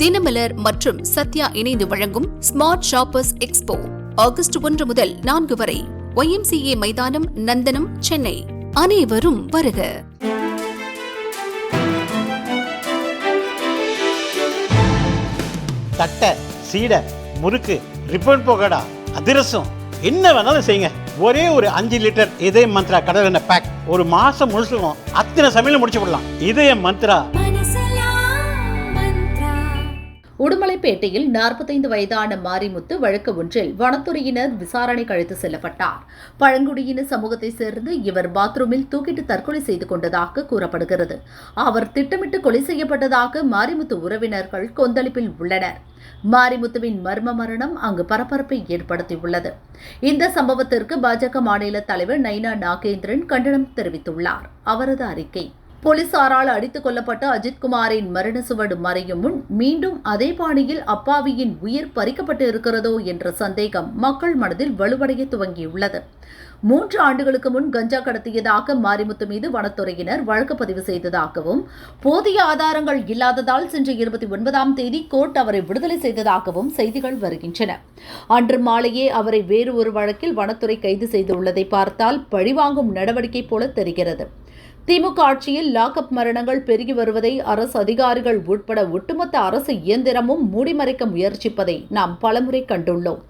தினமலர் மற்றும் சத்யா இணைந்து வழங்கும் ஸ்மார்ட் ஷாப்பர்ஸ் எக்ஸ்போ ஆகஸ்ட் 1 முதல் 4 வரை YMCA மைதானம், நந்தனம், சென்னை. அனைவரும் வருக. தட்டை, சீடை, முறுக்கு, ரிப்பன் பகோடா, அதிரசம் என்ன வேணாலும் செய்யுங்க. ஒரே ஒரு 5 லிட்டர் இதய மந்த்ரா கடல் எண்ணெய் பேக் ஒரு மாசம் முழுசுக்கும் அத்தனை சமையல முடிச்சு விடலாம். இதய மந்த்ரா. உடுமலைப்பேட்டையில் 45 வயதான மாரிமுத்து வழக்கு ஒன்றில் வனத்துறையினர் விசாரணைக்கு அழைத்து செல்லப்பட்டார். பழங்குடியின சமூகத்தை சேர்ந்த இவர் பாத்ரூமில் தூக்கிட்டு தற்கொலை செய்து கொண்டதாக கூறப்படுகிறது. அவர் திட்டமிட்டு கொலை செய்யப்பட்டதாக மாரிமுத்து உறவினர்கள் கொந்தளிப்பில் உள்ளனர். மாரிமுத்துவின் மர்ம மரணம் அங்கு பரபரப்பை ஏற்படுத்தியுள்ளது. இந்த சம்பவத்திற்கு பாஜக மாநில தலைவர் நைனா நாகேந்திரன் கண்டனம் தெரிவித்துள்ளார். அவரது அறிக்கை: போலீசாரால் அடித்துக் கொல்லப்பட்ட அஜித்குமாரின் மரண சுவடு மறையும் முன் மீண்டும் அதே பாணியில் அப்பாவியின் உயிர் பறிக்கப்பட்டு இருக்கிறதோ என்ற சந்தேகம் மக்கள் மனதில் வலுவடைய துவங்கியுள்ளது. 3 ஆண்டுகளுக்கு முன் கஞ்சா கடத்தியதாக மாரிமுத்து மீது வனத்துறையினர் வழக்கு பதிவு செய்ததாகவும், போதிய ஆதாரங்கள் இல்லாததால் சென்ற 29ஆம் தேதி கோர்ட் அவரை விடுதலை செய்ததாகவும் செய்திகள் வருகின்றன. அன்று மாலையே அவரை வேறு ஒரு வழக்கில் வனத்துறை கைது செய்துள்ளதை பார்த்தால் பழிவாங்கும் நடவடிக்கை போல தெரிகிறது. திமுக ஆட்சியில் லாக்அப் மரணங்கள் பெருகி வருவதை அரசு அதிகாரிகள் உட்பட ஒட்டுமொத்த அரசு இயந்திரமும் மூடிமறைக்க முயற்சிப்பதை நாம் பலமுறை கண்டுள்ளோம்.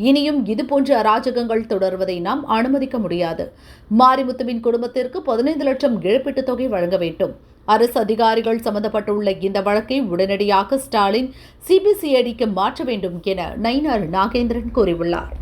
இனியும் இதுபோன்ற அராஜகங்கள் தொடர்வதை நாம் அனுமதிக்க முடியாது. மாரிமுத்துவின் குடும்பத்திற்கு 15 லட்சம் இழப்பீட்டுத் தொகை வழங்க வேண்டும். அரசு அதிகாரிகள் சம்பந்தப்பட்டுள்ள இந்த வழக்கை உடனடியாக ஸ்டாலின் CBCIDக்கு மாற்ற வேண்டும் என நயினார் நாகேந்திரன் கூறியுள்ளார்.